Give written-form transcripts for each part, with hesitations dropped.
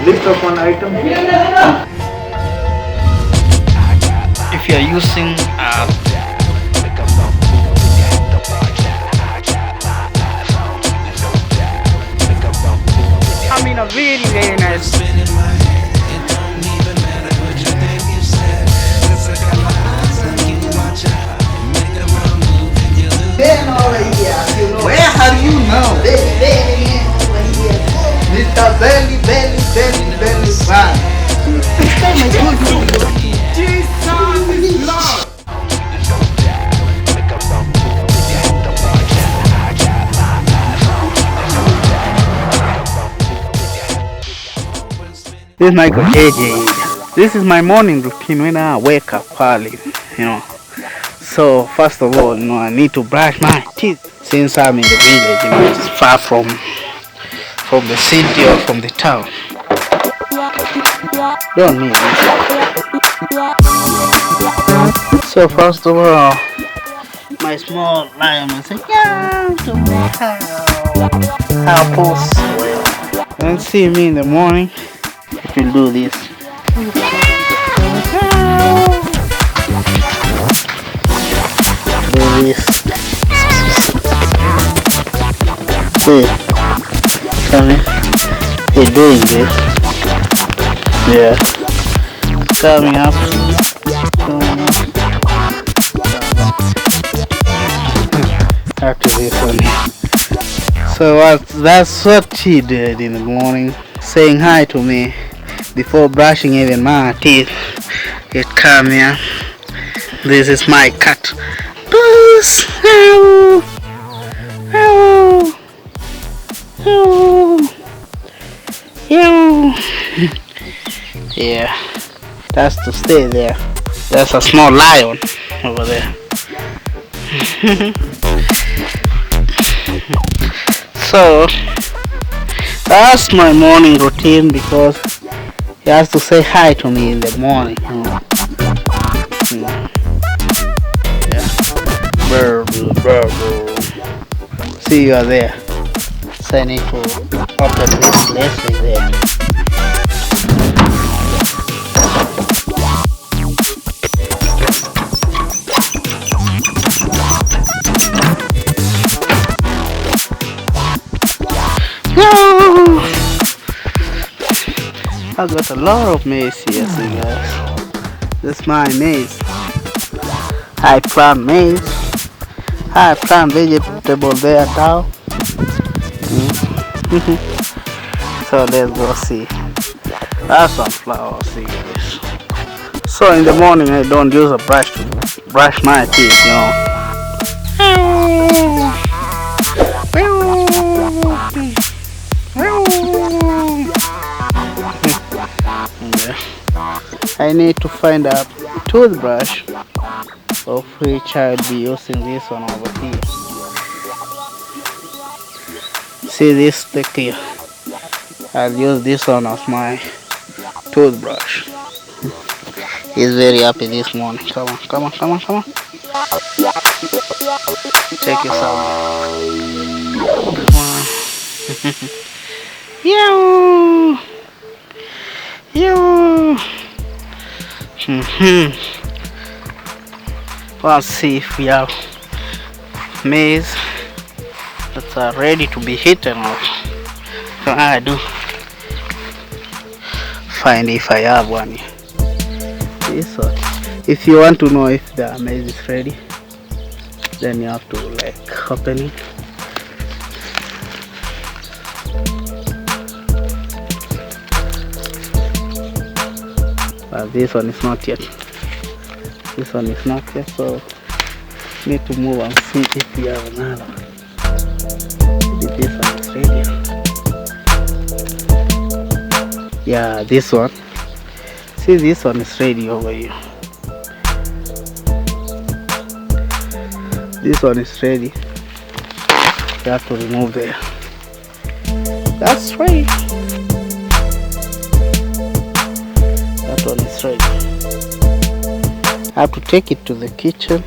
List of one item. If you are using I'm in a very nice. Where have you know? Mr. Belly, belly, belly, belly, man. Jesus is Lord. This is Michael JJ. This is my morning routine when I wake up early, you know. So first of all, I need to brush my teeth since I'm in the village, it's far from the city or from the town. Don't need it. So first of all, my small lion will say, yeah, to my house. Then see me in the morning. It will do this. Do this. See, coming. They're doing this. Yeah. Coming up. After this one. So that's what she did in the morning, saying hi to me before brushing even my teeth. It come here. This is my cat. Puss. Ow. Ow. Ow. Ow. Yeah, that's to stay there. There's a small lion over there. So that's my morning routine because he has to say hi to me in the morning. Yeah. Burr, burr, burr. See, you are there. So I need to open this place right there. I got a lot of maize here, see guys. This is my maize. I plant maize. I plant vegetable there now. So let's go see. That's some flowers, see guys. So in the morning I don't use a brush to brush my teeth, you know. I need to find a toothbrush, of which I'll be using this one over here. See this stick here? I'll use this one as my toothbrush. He's very happy this morning. Come on, come on, come on, come on. Check this out. Come on. Yo! Yo! Let's see if we have maize that are ready to be eaten off. So I do find if I have one here. This one. If you want to know if the maize is ready, then you have to like open it. But this one is not yet. This one is not yet, so need to move and see if we have another one. Maybe this one is ready. Yeah, this one. See, this one is ready over here. This one is ready. You have to remove there. That's ready. That one is ready. I have to take it to the kitchen.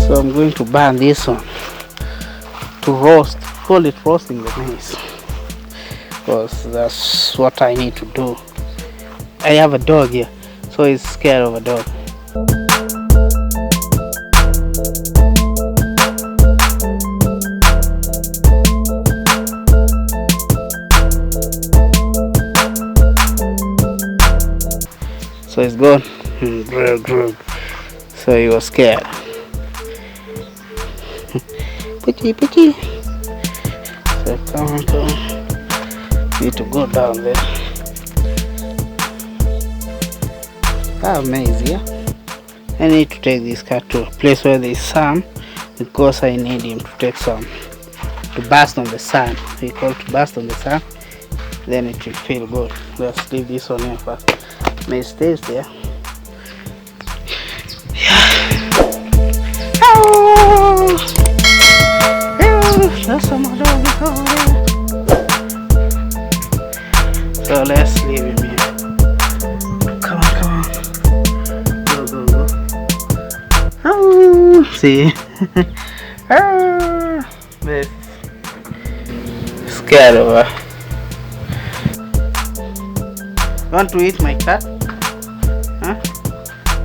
So I'm going to burn this one to roast. Call it roasting the maize. because that's what I need to do. I have a dog here, so he's scared of a dog. So he's gone. So he was scared. Putty. So come on. Need to go down there. That's amazing, yeah? I need to take this cat to a place where there's sun, because I need him to take some, to bask on the sun. We call it to bask on the sun, then it will feel good. Let's leave this one here first. May it stays there. Oh, there's some more dog over there. So let's leave him here. Come on. Go. Oh, see. They're scared of her. Want to eat my cat? Huh?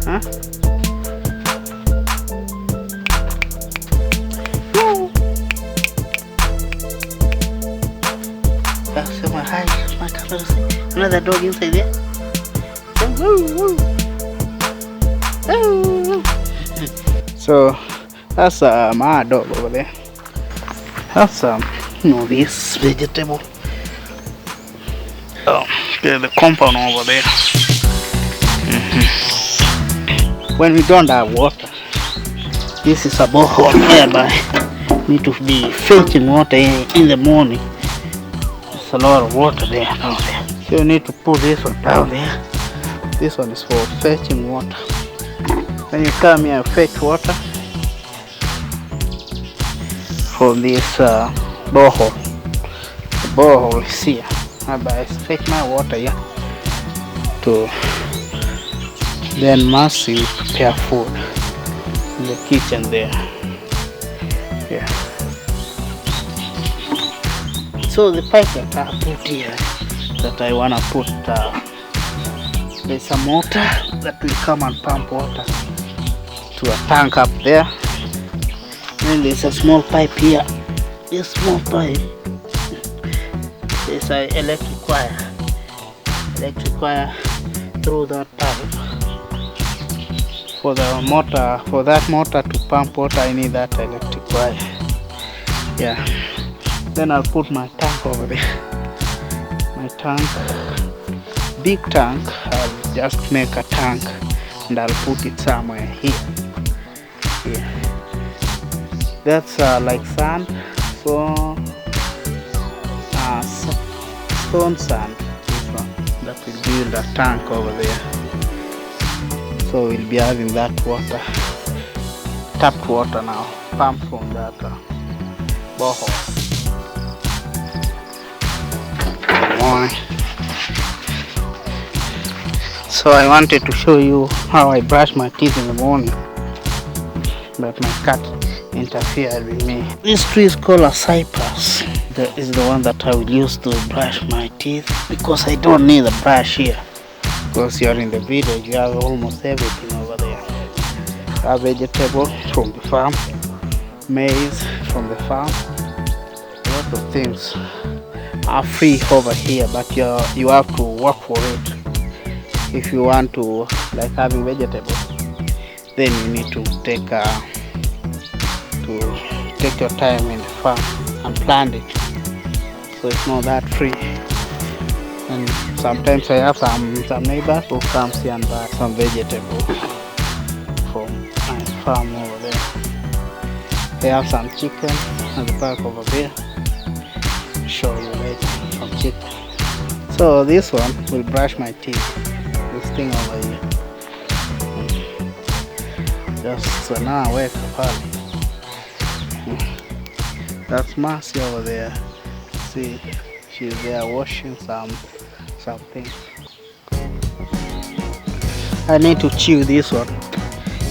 No. Say my hi, my camera. Another dog inside there. So that's my dog over there. That's this vegetable. There's the compound over there. When we don't have water, this is a borehole whereby need to be fetching water in the morning. There's a lot of water there down there. So you need to put this one down there. This one is for fetching water. When you come here and fetch water from this borehole, the borehole is here. I fetch my water here to then massively prepare food in the kitchen there. Yeah. So the pipe that I put here, that I wanna put, there's some water that will come and pump water to a tank up there. Then there's a small pipe here. This small pipe. There's an electric wire through that pipe. For the motor, for that motor to pump water, I need that electric wire. Yeah. Then I'll put my tank over there. My tank, big tank. I'll just make a tank and I'll put it somewhere here. Yeah. That's like sand. So stone sand, this one, that will build a tank over there. So we'll be having that water, tapped water now, pumped from that borehole. Good morning. So I wanted to show you how I brush my teeth in the morning, but my cat interfered with me. This tree is called a cypress. That is the one that I will use to brush my teeth, because I don't need a brush here, because you're in the village, you have almost everything over there. You have vegetable from the farm, maize from the farm, a lot of things are free over here, but you have to work for it. If you want to, like having vegetables, then you need to take your time in the farm and plant it. So it's not that free. And sometimes I have some neighbors who comes here and buy some vegetables from my farm over there. They have some chicken at the back over there. I'll show you later, some chicken. So this one will brush my teeth. This thing over here. Just so now I wake up early. That's Marcy over there. See, she's there washing something. I need to chew this one.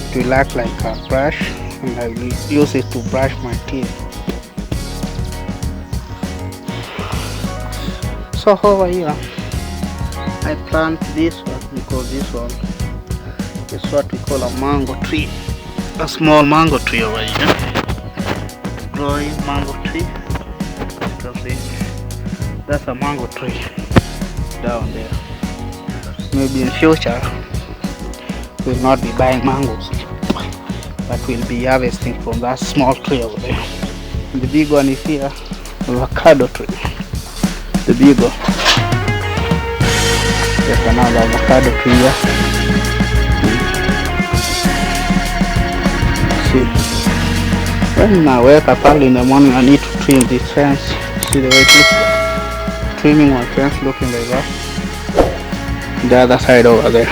It will act like a brush, and I will use it to brush my teeth. So So over here, I plant this one because this one is what we call a mango tree. A small mango tree over here. Growing mango tree. You can see that's a mango tree down there. Maybe in future we'll not be buying mangoes, but we'll be harvesting from that small tree over there. And the big one is here, avocado tree. The big one. There's another avocado tree here. See, when I wake up early in the morning, I need to trim this fence. See the way it looks like? Trimming my fence looking like that. The other side over there.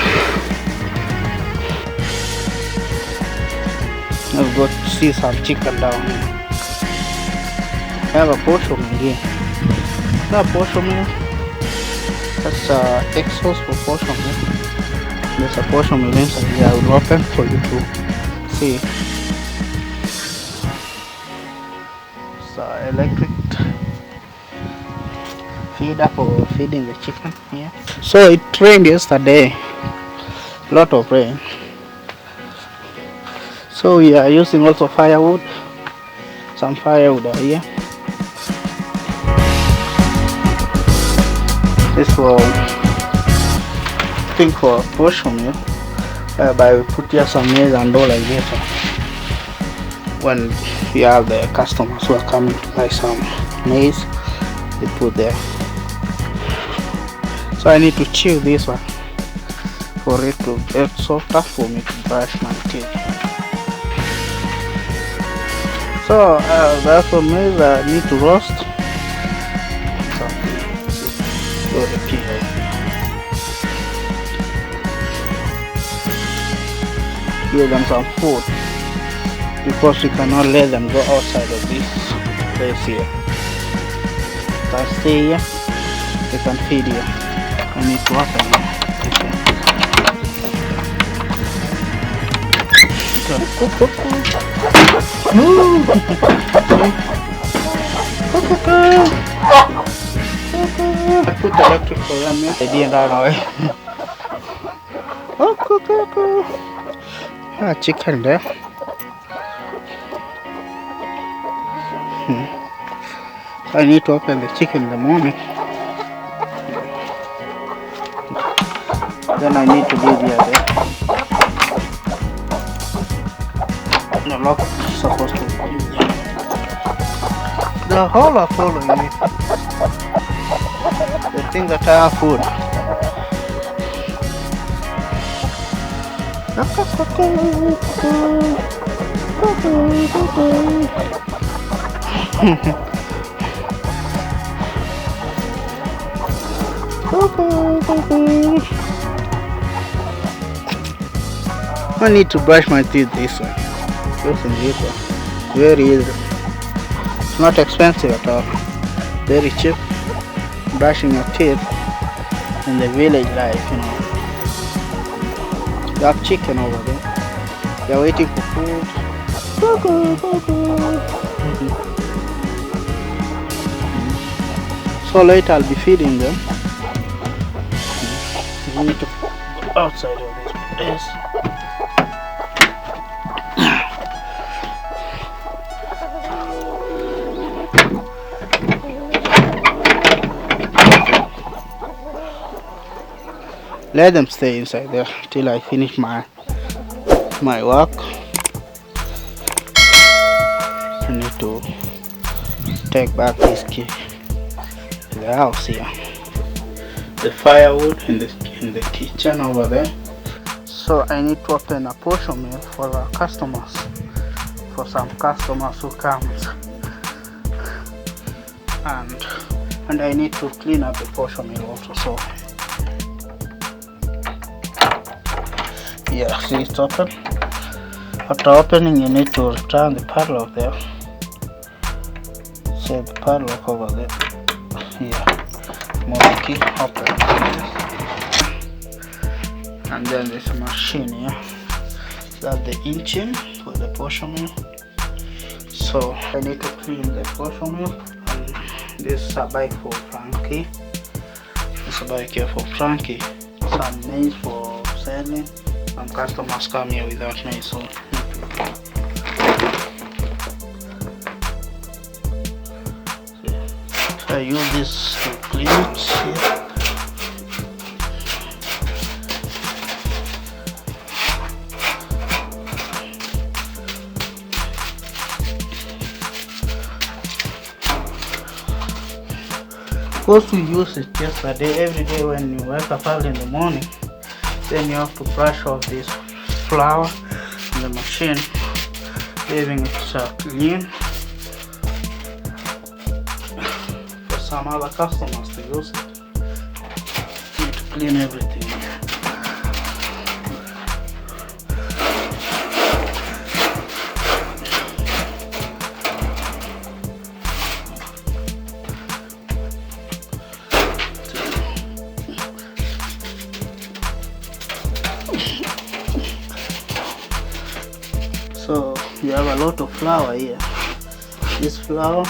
Let's go see some chicken down here. I have a portion here. That portion here. That's exhaust for portion here. There's a portion inside here. I will open for you to see. It's electric feeder for feeding the chicken here. So it rained yesterday. Lot of rain. So we are using also firewood. Some firewood are here. This will think for portion meal, whereby we put here some maize and dough like this. When we have the customers who are coming to buy some maize, they put there. So I need to chew this one for it to get softer for me to brush my teeth. So that's for maize I need to roast. The peel. Give them some food because we cannot let them go outside of this place here. They stay here, they can feed here. I need to open them. I put the electric for them, yeah. They didn't run away. Chicken there. I need to open the chicken in the morning. Then I need to leave here there. The lock is supposed to be here. The whole are following me. They think that I have food. I need to brush my teeth this way. Using this one. Very easy. It's not expensive at all. Very cheap. Brushing your teeth in the village life, you know. You have chicken over there. They're waiting for food. So later I'll be feeding them. We need to go outside of this place. Let them stay inside there till I finish my work. I need to take back this key to the house here. The firewood in the kitchen over there. So I need to open a portion meal for our customers, for some customers who comes, and I need to clean up the portion meal also. So yeah, see, it's open. After opening, you need to return the padlock there. Set the padlock over there. Here, move the key, open. And then there's a machine here. That's the engine for the portion meal. So I need to clean the portion meal. And this is a bike for Frankie. So be careful, Frankie. Some maize for selling. Some customers come here without maize, so I use this to clean it here. Because we use it yesterday, every day when you wake up early in the morning, then you have to brush off this flour in the machine, leaving it clean for some other customers to use it. You need to clean everything. So you have a lot of flour here. This flour,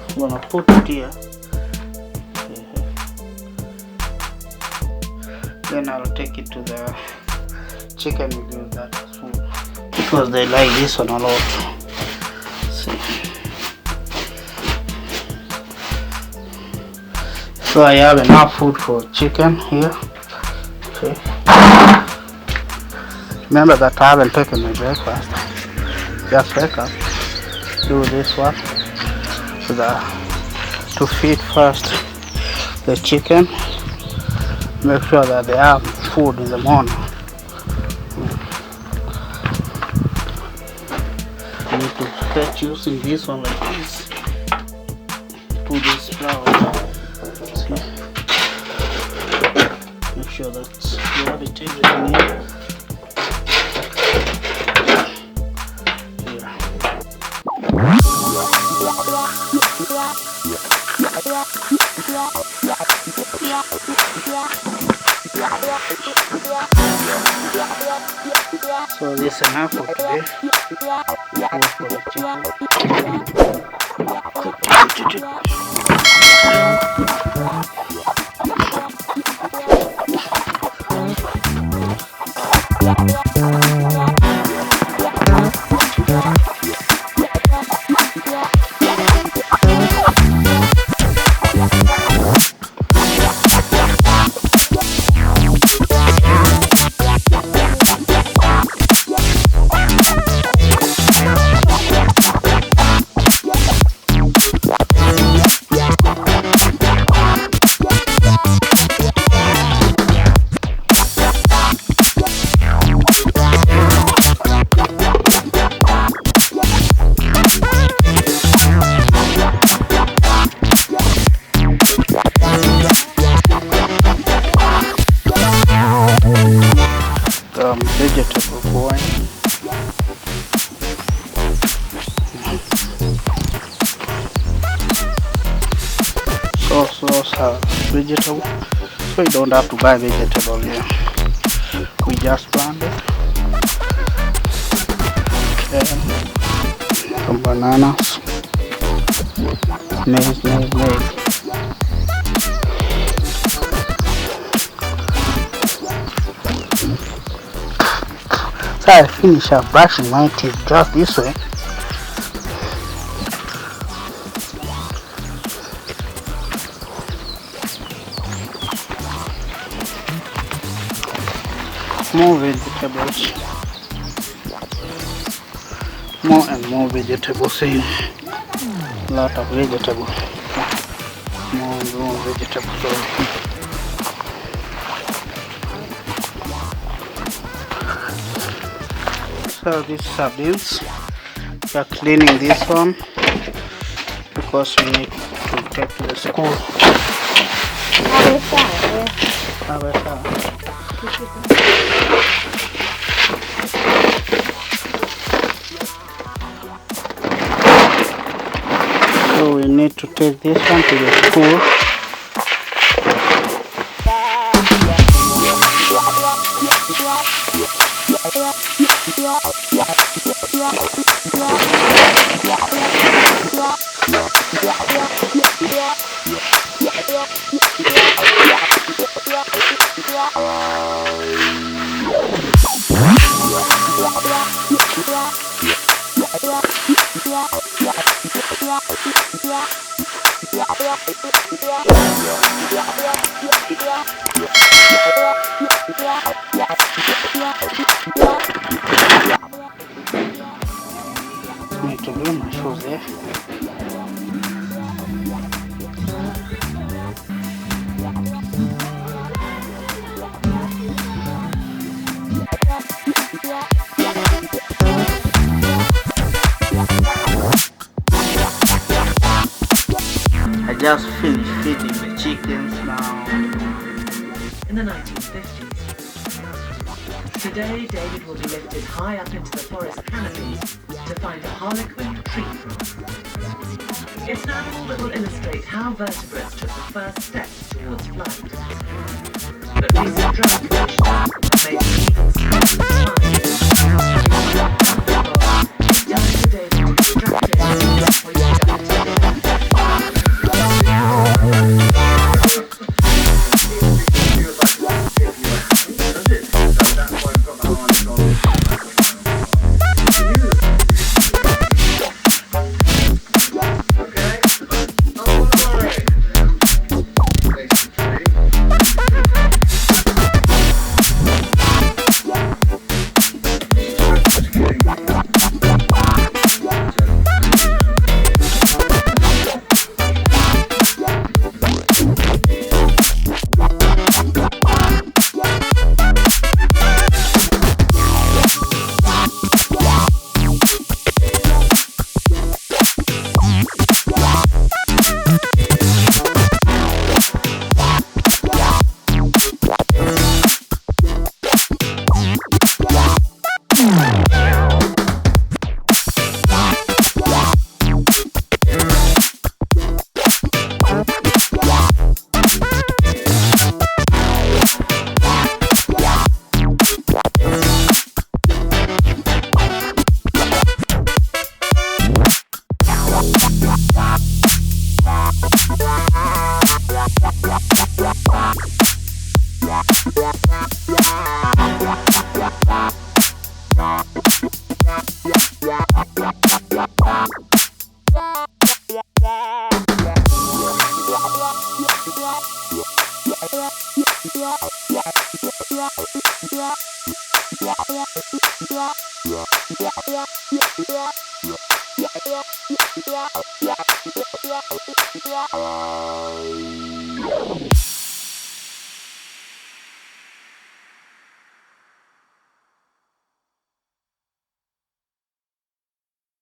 I'm gonna put it here. Then I'll take it to the chicken. Will use that as food because they like this one a lot. See. So I have enough food for chicken here. See. Remember that I haven't taken my breakfast. Just wake up, do this one to feed first the chicken. Make sure that they have food in the morning. You need to start using this one like this. Put this flour. See? Make sure that you have it everything here. So this is enough for today. Food for the chicken. Vegetable boy. Sauce has vegetable, so you don't have to buy vegetable here. We just plant it. Okay. Some bananas. Maize. So I finish up brushing my teeth just this way. More vegetables. More and more vegetables in. A lot of vegetables. More and more vegetables. So these sardines, we are cleaning this one because we need to take to the school. So we need to take this one to the school. Need to do my shoes there. I just finished feeding the chickens now. In the 1950s. Today, David will be lifted high up into the forest canopies to find a harlequin tree frog. It's an animal that will illustrate how vertebrates took the first steps towards flight. But recent drug conditions have made it even smaller It's time for David to extract it or you shut it down. Yeah.